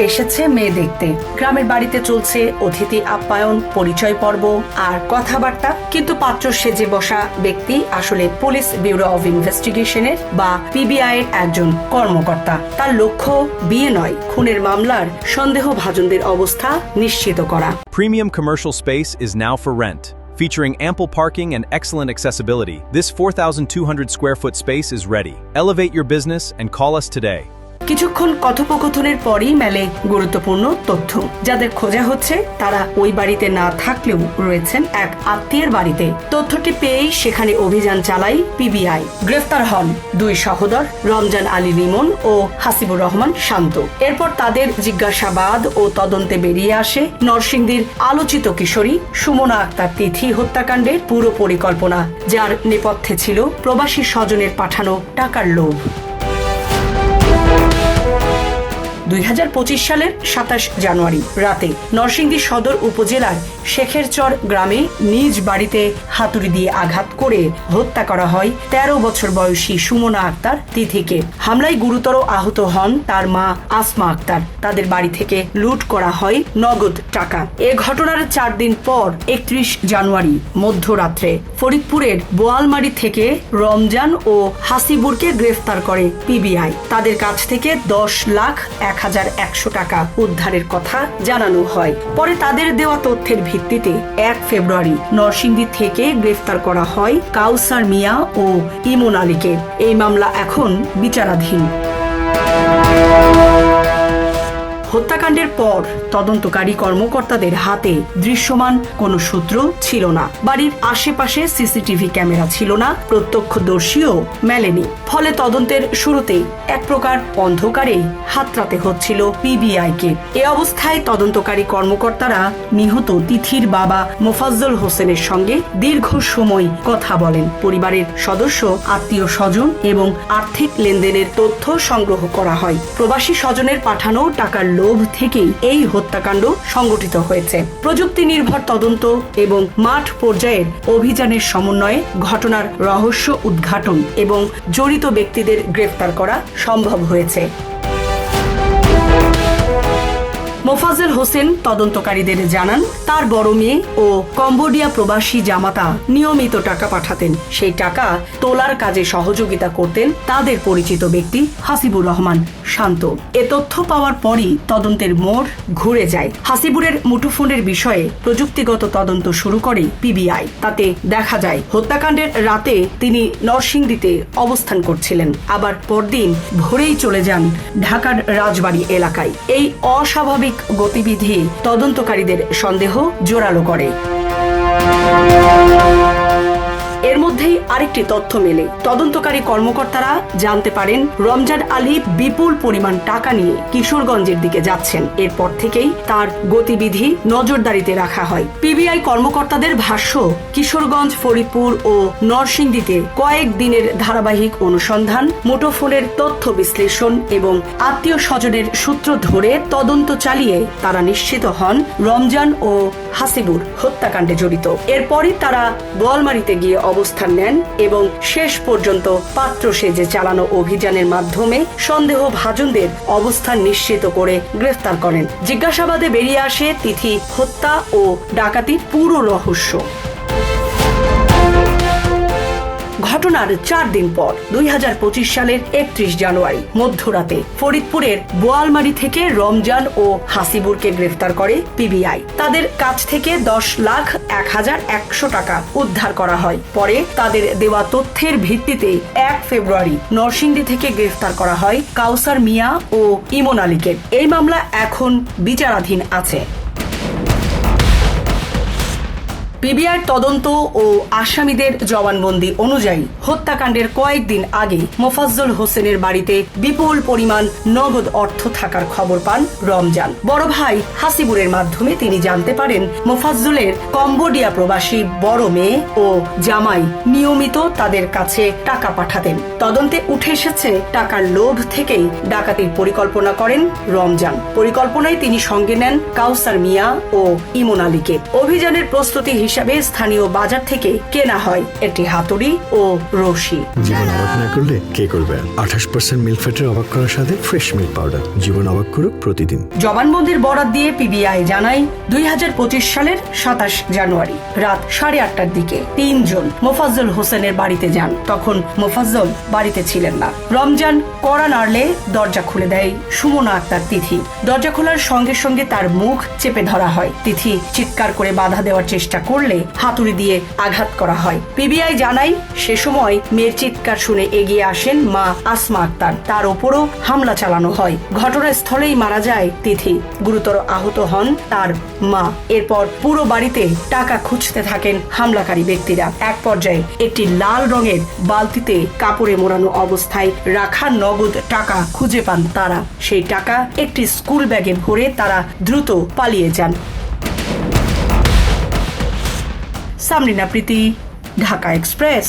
এসেছে মেয়ে দেখতে। গ্রামের বাড়িতে চলছে অতিথি আপ্যায়ন, পরিচয় পর্ব আর কথাবার্তা, কিন্তু পাত্র সেজে বসা ব্যক্তি আসলে পুলিশ ব্যুরো অব ইনভেস্টিগেশনের বা পিবিআই এর একজন কর্মকর্তা। তার লক্ষ্য বিয়ে নয়, খুনের মামলার সন্দেহভাজনদের অবস্থা নিশ্চিত করা। Premium commercial space is now for rent. Featuring ample parking and excellent accessibility, this 4,200 square foot space is ready. Elevate your business and call us today. কিছুক্ষণ কথোপকথনের পরই মেলে গুরুত্বপূর্ণ তথ্য। যাদের খোঁজা হচ্ছে তারা ওই বাড়িতে না থাকলেও রয়েছেন এক আত্মীয়ের বাড়িতে। তথ্যটি পেয়েই সেখানে অভিযান চালায় পিবিআই। গ্রেফতার হন দুই সহোদর, রমজান আলী লিমন ও হাসিবুর রহমান শান্ত। এরপর তাদের জিজ্ঞাসাবাদ ও তদন্তে বেরিয়ে আসে নরসিংদীর আলোচিত কিশোরী সুমনা আক্তার তিথি হত্যাকাণ্ডের পুরো পরিকল্পনা, যার নেপথ্যে ছিল প্রবাসী স্বজনের পাঠানো টাকার লোভ। 2025 সালের 27 জানুয়ারি রাতে নরসিংদী সদর উপজেলার শেখেরচর গ্রামে নিজ বাড়িতে হাতুড়ি দিয়ে আঘাত করে হত্যা করা হয় 13 বছর বয়সী সুমনা আক্তার তিথিকে। হামলায় গুরুতর আহত হন তার মা আসমা আক্তার। তাদের বাড়ি থেকে লুট করা হয় নগদ টাকা। এ ঘটনার 4 দিন পর 31 জানুয়ারি মধ্যরাত্রে ফরিদপুরের বোয়ালমারি থেকে রমজান ও হাসিবুরকে গ্রেফতার করে পিবিআই। তাদের কাছ থেকে 10,01,100 টাকা উদ্ধারের কথা জানানো হয়। পরে তাদের দেওয়া তথ্যের ভিত্তিতে 1 ফেব্রুয়ারি নরসিংদী থেকে গ্রেফতার করা হয় কাউসার মিয়া ও ইমন আলীকে। এই মামলা এখন বিচারাধীন। হত্যাকাণ্ডের পর তদন্তকারী কর্মকর্তাদের হাতে দৃশ্যমান কোনো সূত্র ছিল না। বাড়ির আশেপাশে সিসিটিভি ক্যামেরা ছিল না, প্রত্যক্ষদর্শীও মেলেনি। ফলে তদন্তের শুরুতেই এক প্রকার অন্ধকারে হাতড়াতে হচ্ছিল পিবিআইকে। এ অবস্থায় তদন্তকারী কর্মকর্তারা নিহত তিথির বাবা মোফাজ্জল হোসেনের সঙ্গে দীর্ঘ সময় কথা বলেন। পরিবারের সদস্য, আত্মীয় স্বজন এবং আর্থিক লেনদেনের তথ্য সংগ্রহ করা হয়। প্রবাসী স্বজনের পাঠানো টাকার লোভ থেকেই এই হত্যাকাণ্ড সংগঠিত হয়েছে। প্রযুক্তি নির্ভর তদন্ত এবং মাঠ পর্যায়ের অভিযানের সমন্বয়ে ঘটনার রহস্য উদ্ঘাটন এবং জড়িত ব্যক্তিদের গ্রেফতার করা সম্ভব হয়েছে। মোফাজ্জল হোসেন তদন্তকারীদের জানান, তার বড় মেয়ে ও কম্বোডিয়া প্রবাসী জামাতা নিয়মিত টাকা পাঠাতেন। সেই টাকা তোলার কাজে সহযোগিতা করতেন তাদের পরিচিত ব্যক্তি হাসিবুর রহমান শান্ত। এ তথ্য পাওয়ার পরই তদন্তের মোড় ঘুরে যায়। হাসিবুরের মুঠোফোনের বিষয়ে প্রযুক্তিগত তদন্ত শুরু করে পিবিআই। তাতে দেখা যায় হত্যাকাণ্ডের রাতে তিনি নরসিংদীতে অবস্থান করছিলেন, আবার পরদিন ভোরেই চলে যান ঢাকার রাজবাড়ী এলাকায়। এই অস্বাভাবিক গতিবিধি তদন্তকারীদের সন্দেহ জোরালো করে। এর মধ্যেই আরেকটি তথ্য মেলে। তদন্তকারী কর্মকর্তারা জানতে পারেন রমজান আলী বিপুল পরিমাণ টাকা নিয়ে কিশোরগঞ্জের দিকে যাচ্ছেন। এরপর থেকেই তার গতিবিধি নজরদারিতে রাখা হয়। পিবিআই কর্মকর্তাদের ভাষ্য, কিশোরগঞ্জ, ফরিদপুর ও নরসিংদীতে কয়েক দিনের ধারাবাহিক অনুসন্ধান, মুঠোফোনের তথ্য বিশ্লেষণ এবং আত্মীয় স্বজনের সূত্র ধরে তদন্ত চালিয়ে তারা নিশ্চিত হন রমজান ও হাসিবুর হত্যাকাণ্ডে জড়িত। এরপরই তারা বোয়ালমারিতে গিয়ে অবস্থান নেন এবং শেষ পর্যন্ত পাত্র সেজে চালানো অভিযানের মাধ্যমে সন্দেহভাজনদের অবস্থান নিশ্চিত করে গ্রেফতার করেন। জিজ্ঞাসাবাদে বেরিয়ে আসে তিথি হত্যা ও ডাকাতির পুরো রহস্য। ঘটনার 4 দিন পর 2025 সালের 31 জানুয়ারি মধ্যরাতে ফরিদপুরের বোয়ালমারি থেকে রমজান ও হাসিবুরকে গ্রেফতার করে পিবিআই। তাদের কাছ থেকে 10,01,100 টাকা উদ্ধার করা হয়। পরে তাদের দেওয়া তথ্যের ভিত্তিতে 1 ফেব্রুয়ারি নরসিংদী থেকে গ্রেফতার করা হয় কাউসার মিয়া ও ইমন আলীকে। এই মামলা এখন বিচারাধীন আছে। পিবিআই তদন্ত ও আসামিদের জবানবন্দি অনুযায়ী হত্যাকাণ্ডের কয়েকদিন আগে মোফাজ্জল হোসেনের বাড়িতে বিপুল পরিমাণ নগদ অর্থ থাকার খবর পান রমজান। বড় ভাই হাসিবুরের মাধ্যমে তিনি জানতে পারেন মোফাজ্জলের কম্বোডিয়া প্রবাসী বড় মেয়ে ও জামাই নিয়মিত তাদের কাছে টাকা পাঠাতেন। তদন্তে উঠে এসেছে টাকার লোভ থেকেই ডাকাতির পরিকল্পনা করেন রমজান। পরিকল্পনায় তিনি সঙ্গে নেন কাউসার মিয়া ও ইমন আলীকে। অভিযানের প্রস্তুতি হিসাবে স্থানীয় বাজার থেকে কেনা হয় একটি হাতুড়ি ও রশি। জীবন অবাক না করলে কে করবে? 28% মিল্ক ফ্যাটের অবাক করার সাথে ফ্রেশ মিল্ক পাউডার। জীবন অবাক করুক প্রতিদিন। জবানবন্দির বরাত দিয়ে পিবিআই জানায় 2025 সালের 27 জানুয়ারি রাত 8:30টার দিকে 3 জন মোফাজ্জল হোসেনের বাড়িতে যান। তখন মোফাজ্জল বাড়িতে ছিলেন না। রমজান কড়া নাড়লে দরজা খুলে দেয় সুমনা আক্তার তিথি। দরজা খোলার সঙ্গে সঙ্গে তার মুখ চেপে ধরা হয়। তিথি চিৎকার করে বাধা দেওয়ার চেষ্টা করলে হাতুড়ি দিয়ে আঘাত করা হয়। পিবিআই জানায় সে সময় মেয়ের চিৎকার শুনে এগিয়ে আসেন মা আসমা আক্তার। তার ওপরও হামলা চালানো হয়। ঘটনাস্থলেই মারা যায় তিথি। গুরুতর আহত হন তার মা। এরপর পুরো বাড়িতে টাকা খুঁজতে থাকেন হামলাকারী ব্যক্তিরা। এক পর্যায়ে একটি লাল রঙের বালতিতে কাপড়ে মোড়ানো অবস্থায় রাখা নগদ টাকা খুঁজে পান তারা। সেই টাকা একটি স্কুল ব্যাগে ভরে তারা দ্রুত পালিয়ে যান। সামরিনা প্রীতি, ঢাকা এক্সপ্রেস।